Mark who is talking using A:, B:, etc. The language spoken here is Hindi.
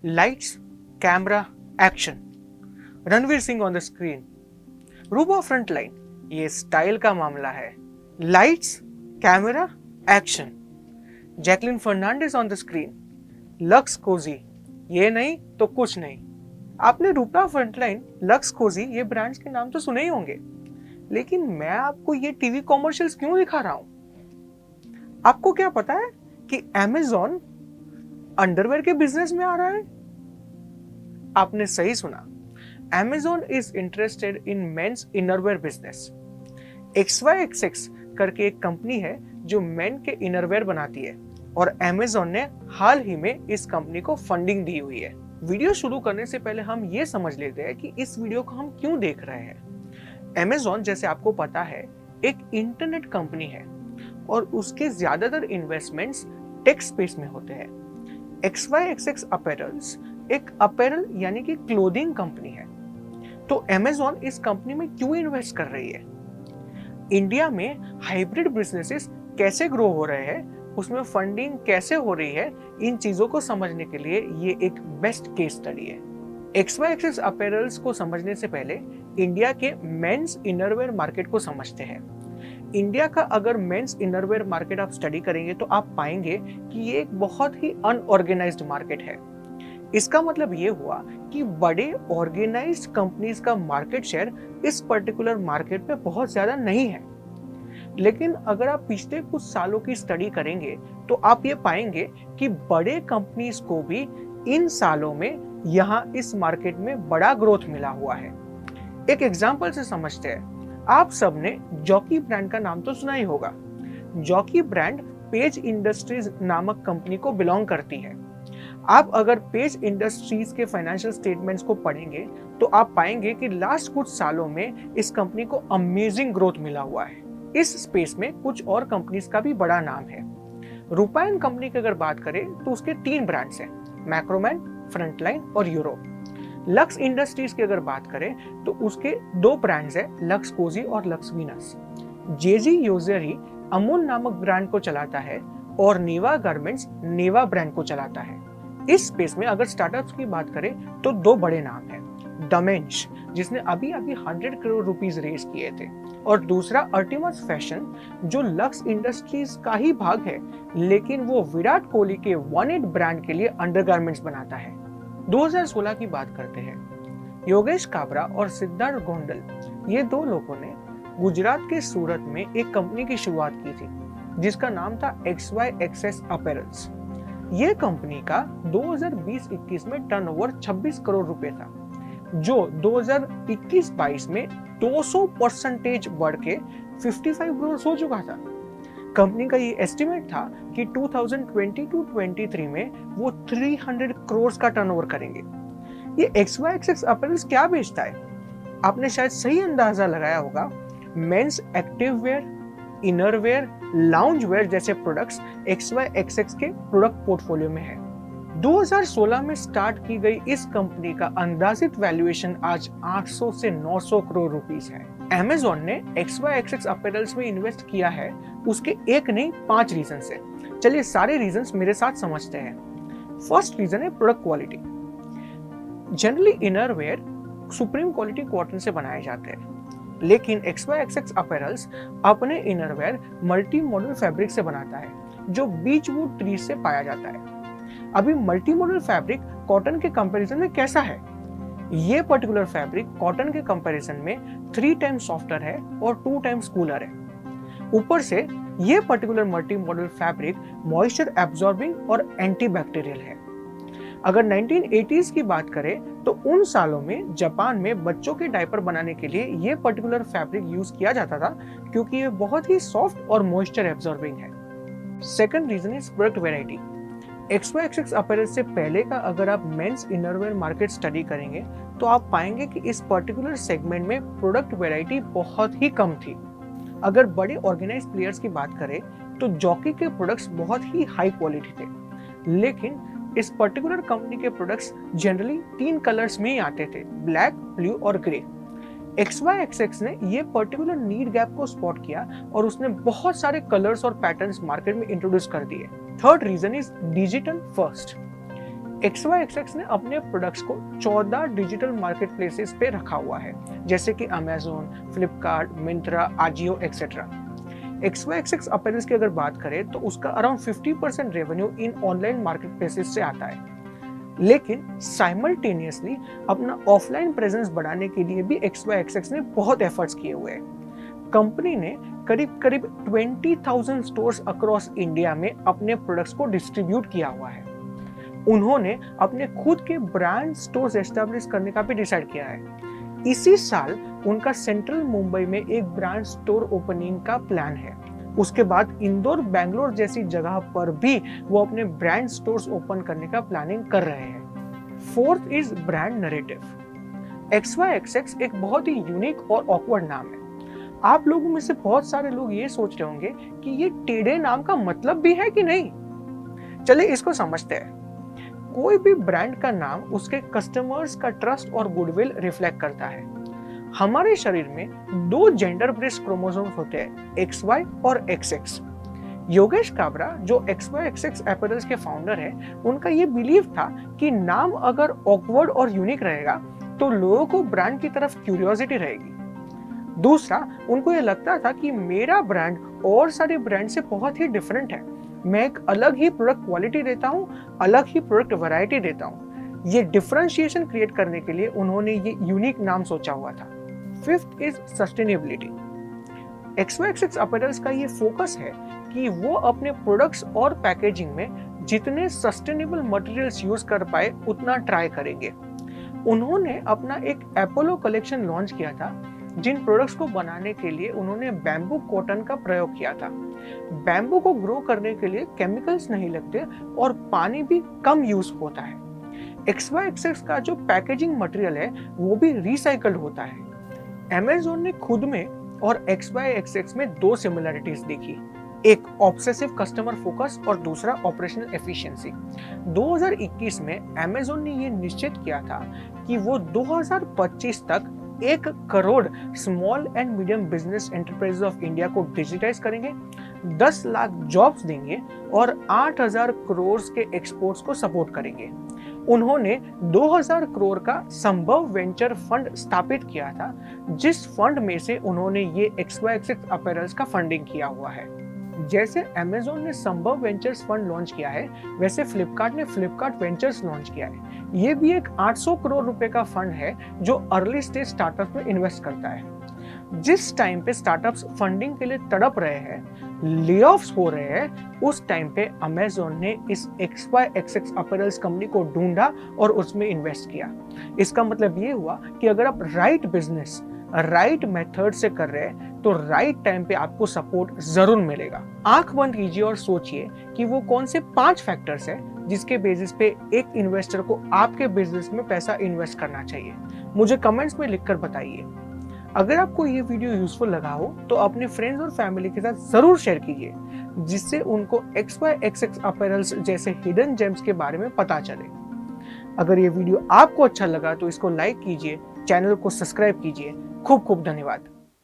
A: Lights, camera, action. Ranveer Singh on the screen, Rupa frontline, ये स्टाइल का मामला है। Lights, camera, action. Jacqueline Fernandez on the screen, Lux Cozi, ये नहीं तो कुछ नहीं। आपने रूबा फ्रंटलाइन, लक्स कोजी ये ब्रांड्स के नाम तो सुने ही होंगे, लेकिन मैं आपको ये टीवी कॉमर्शियल्स क्यों दिखा रहा हूं? आपको क्या पता है कि Amazon अंडरवेयर के बिजनेस में आ रहा है? आपने सही सुना, Amazon is interested in men's innerwear business. XYXX करके एक कंपनी है जो मेन के इनरवेयर बनाती है और Amazon ने हाल ही में इस कंपनी को फंडिंग दी हुई है। वीडियो शुरू करने से पहले हम ये समझ लेते हैं कि इस वीडियो को हम क्यों देख रहे हैं। Amazon, जैसे आपको पता है, एक इंटरनेट कंपनी है और उसके ज्यादातर इन्वेस्टमेंट्स टेक स्पेस में होते हैं। XYXX अपैरल्स एक अपैरल यानी कि क्लोथिंग कंपनी है। तो Amazon इस कंपनी में क्यों इन्वेस्ट कर रही है? इंडिया में हाइब्रिड बिजनेसेस कैसे ग्रो हो रहे हैं, उसमें फंडिंग कैसे हो रही है, इन चीजों को समझने के लिए ये एक बेस्ट केस स्टडी है। XYXX अपैरल्स को समझने से पहले इंडिया के मेंस इनरवेयर मार्केट को समझते हैं। इंडिया का अगर मेंस इनरवेयर मार्केट आप स्टडी करेंगे तो आप पाएंगे कि ये एक बहुत ही अनऑर्गेनाइज्ड मार्केट है। इसका मतलब ये हुआ कि बड़े ऑर्गेनाइज्ड कंपनीज का मार्केट शेयर इस पर्टिकुलर मार्केट में बहुत ज्यादा नहीं है। लेकिन अगर आप पिछले कुछ सालों की स्टडी करेंगे तो आप ये पाएंगे कि बड़े कंपनीज को भी इन सालों में यहाँ इस मार्केट में बड़ा ग्रोथ मिला हुआ है। एक एग्जाम्पल से समझते हैं। आप सबने जॉकी ब्रांड का नाम तो सुना ही होगा। जॉकी ब्रांड पेज इंडस्ट्रीज नामक कंपनी को बिलोंग करती है। आप अगर पेज इंडस्ट्रीज के फाइनेंशियल स्टेटमेंट्स को पढ़ेंगे तो आप पाएंगे कि लास्ट कुछ सालों में इस कंपनी को अमेजिंग ग्रोथ मिला हुआ है। इस स्पेस में कुछ और कंपनीज का भी बड़ा नाम है। रूपायन कंपनी की अगर बात करें तो उसके 3 ब्रांड्स हैं, मैक्रोमैन, फ्रंटलाइन और यूरो। लक्स इंडस्ट्रीज की अगर बात करें तो उसके 2 ब्रांड्स हैं, लक्स कोजी और लक्स वीनस। जेजी योजरी अमूल नामक ब्रांड को चलाता है और नेवा गारमेंट्स नेवा ब्रांड को चलाता है। इस स्पेस में अगर स्टार्टअप्स की बात करें तो 2 बड़े नाम हैं, डमेंच जिसने अभी 100 करोड़ रुपीस रेज किए थे, और दूसरा अर्टिमस फैशन जो लक्स इंडस्ट्रीज का ही भाग है, लेकिन वो विराट कोहली के 18 ब्रांड के लिए अंडरगारमेंट्स बनाता है। 2016 की बात करते हैं। योगेश काबरा और सिद्धार्थ गोंडल, ये 2 लोगों ने गुजरात के सूरत में एक कंपनी की शुरुआत की थी जिसका नाम था XYXX अपैरल्स। ये कंपनी का 2020-21 में टर्नओवर 26 करोड़ रुपए था, जो 2021-22 में 200% बढ़ के 55 करोड़ हो चुका था। कंपनी का ये एस्टिमेट था कि 2022-23 में वो 300 करोड़ का टर्नओवर करेंगे। ये XYXX अपैरल्स क्या बेचता है? आपने शायद सही अंदाजा लगाया होगा। Men's active wear, innerwear, lounge wear जैसे प्रोडक्ट्स XYXX के प्रोडक्ट पोर्टफोलियो में है। 2016 में स्टार्ट की गई इस कंपनी का अंदाजित वैल्यूएशन आज 800 से 900 करोड़ रुपीस है। Amazon ने XYXX अपैरल्स में इन्वेस्ट किया है उसके एक नहीं 5 रीजन से। चलिए सारे रीजंस मेरे साथ समझते हैं। फर्स्ट रीजन है product quality. Generally innerwear supreme quality cotton से बनाए जाते हैं, लेकिन XYXX अपैरल्स अपने इनरवेयर मल्टी मॉडल फैब्रिक से बनाता है जो बीचवुड ट्री से पाया जाता है। अभी मल्टी मॉडल फैब्रिक कॉटन के कंपैरिजन में कैसा है? ये पर्टिकुलर फैब्रिक कॉटन के कंपैरिजन में 3 टाइम्स सॉफ्टर है और 2 टाइम्स कूलर है। ऊपर से ये particular multi modal fabric moisture absorbing और एंटीबैक्टीरियल है। अगर 1980s की बात करें तो उन सालों में जापान में बच्चों के डायपर बनाने के लिए ये पर्टिकुलर फैब्रिक यूज किया जाता था क्योंकि ये बहुत ही सॉफ्ट और मॉइस्चर एब्जॉर्बिंग है। Second reason is product variety. XYXX apparel से पहले का अगर आप मेंस इनरवेयर मार्केट स्टडी करेंगे तो आप पाएंगे कि इस पर्टिकुलर सेगमेंट में प्रोडक्ट वैरायटी बहुत ही कम थी। अगर बड़े ऑर्गेनाइज्ड प्लेयर्स की बात करें तो जॉकी के प्रोडक्ट्स बहुत ही हाई क्वालिटी थे, लेकिन इस पर्टिकुलर कंपनी के प्रोडक्ट्स जनरली 3 कलर्स में ही आते थे, ब्लैक, ब्लू और ग्रे। XYXX ने ये पर्टिकुलर नीड गैप को स्पॉट किया और उसने बहुत सारे कलर्स और पैटर्न्स मार्केट में इंट्रोड्यूस कर दिए। Third reason is digital first. XYXX ने अपने प्रोडक्ट्स को 14 डिजिटल मार्केट प्लेसेस पे रखा हुआ है, जैसे कि Amazon, Flipkart, Myntra, Ajio etcetera. XYXX apparels की अगर बात करें तो उसका around 50% revenue in online market places से आता है, लेकिन साइमल्टेनियसली अपना ऑफलाइन प्रेजेंस बढ़ाने के लिए भी XYXX ने बहुत एफर्ट्स किए हुए हैं। कंपनी ने करीब करीब 20,000 स्टोर्स अक्रॉस इंडिया में अपने प्रोडक्ट्स को डिस्ट्रीब्यूट किया हुआ है। उन्होंने अपने खुद के ब्रांड स्टोर्स एस्टैब्लिश करने का भी डिसाइड किया है। इसी साल उनका सेंट्रल मुंबई में एक ब्रांड स्टोर ओपनिंग का प्लान है। उसके बाद इंदौर, बैंगलोर जैसी जगह पर भी वो अपने ब्रांड स्टोर्स ओपन करने का प्लानिंग कर रहे हैं। Fourth is brand narrative. XYXX एक बहुत ही यूनिक और ऑकवर्ड नाम है। आप लोगों में से बहुत सारे लोग ये सोच रहे होंगे कि ये टेढ़े नाम का मतलब भी है कि नहीं। चलिए इसको समझते हैं। कोई भी ब्रांड का नाम उसके कस्टमर्स का ट्रस्ट और गुडविल रिफ्लेक्ट करता है। हमारे शरीर में 2 जेंडर बेस्ड क्रोमोसोम्स होते हैं, XY और XX। योगेश काबरा जो XYXX अपैरल्स के फाउंडर हैं, उनका ये बिलीव था कि नाम अगर ऑकवर्ड और यूनिक रहेगा तो लोगों को ब्रांड की तरफ क्यूरियोसिटी रहेगी। दूसरा, उनको ये लगता था कि मेरा ब्रांड और सारे ब्रांड से बहुत ही डिफरेंट है। मैं एक अलग ही प्रोडक्ट क्वालिटी देता हूँ, अलग ही प्रोडक्ट वैरायटी देता हूँ। ये डिफरेंशिएशन क्रिएट करने के लिए उन्होंने ये यूनिक नाम सोचा हुआ था। Fifth is sustainability. XYXX apparels का ये फोकस है कि वो अपने प्रोडक्ट्स और पैकेजिंग में जितने सस्टेनेबल मटेरियल्स यूज कर पाए उतना ट्राई करेंगे। उन्होंने अपना एक अपोलो कलेक्शन लॉन्च किया था, जिन प्रोडक्ट्स को बनाने के लिए उन्होंने बैम्बू कॉटन का प्रयोग किया था। बैम्बू को ग्रो करने के लिए केमिकल्स नहीं लगते और पानी भी कम यूज होता है। XYXX का जो पैकेजिंग मटेरियल है वो भी रिसाइकल्ड होता है। अमेजोन ने खुद में और XYXX में 2 सिमिलरिटीज देखी, एक ऑब्सेसिव कस्टमर फोकस और दूसरा ऑपरेशनल एफिशिएंसी। 2021 में अमेजोन ने ये निश्चित किया था कि वो 2025 तक 1 crore small and medium business enterprises of India को डिजिटाइज करेंगे, 10 लाख जॉब्स देंगे और 8,000 करोड़ के एक्सपोर्ट्स को सपोर्ट करेंगे। उन्होंने 2,000 करोड़ का संभव वेंचर फंड स्थापित किया था, जिस फंड में से उन्होंने ये XYXX अपैरल्स का फंडिंग किया हुआ है। जैसे अमेजोन ने संभव वेंचर्स फंड लॉन्च किया है, वैसे फ्लिपकार्ट ने फ्लिपकार्ट वेंचर्स लॉन्च किया है। ये भी एक 800 करोड़ रुपए का फंड है जो अर्ली स्टेज स्टार्टअप में इन्वेस्ट करता है। जिस टाइम पे स्टार्टअप्स फंडिंग के लिए तड़प रहे हैं, लेऑफ्स हो रहे हैं, उस टाइम पे अमेजोन ने इस XYXX अपैरल्स कंपनी को ढूंढा और उसमें इन्वेस्ट किया। इसका मतलब ये हुआ कि अगर आप राइट बिजनेस राइट मेथड से कर रहे हैं तो राइट टाइम पे आपको सपोर्ट जरूर मिलेगा। आंख बंद कीजिए और सोचिए कि वो कौन से 5 फैक्टर्स हैं जिसके बेसिस पे एक इन्वेस्टर को आपके बिजनेस में पैसा इन्वेस्ट करना चाहिए। मुझे कमेंट्स में लिखकर बताइए। अगर आपको ये वीडियो यूजफुल लगा हो तो अपने फ्रेंड्स और फैमिली के साथ जरूर शेयर कीजिए, जिससे उनको XYXX अपैरल्स जैसे हिडन जेम्स के बारे में पता चले। अगर ये वीडियो आपको अच्छा लगा तो इसको लाइक कीजिए, चैनल को सब्सक्राइब कीजिए। खूब खूब धन्यवाद।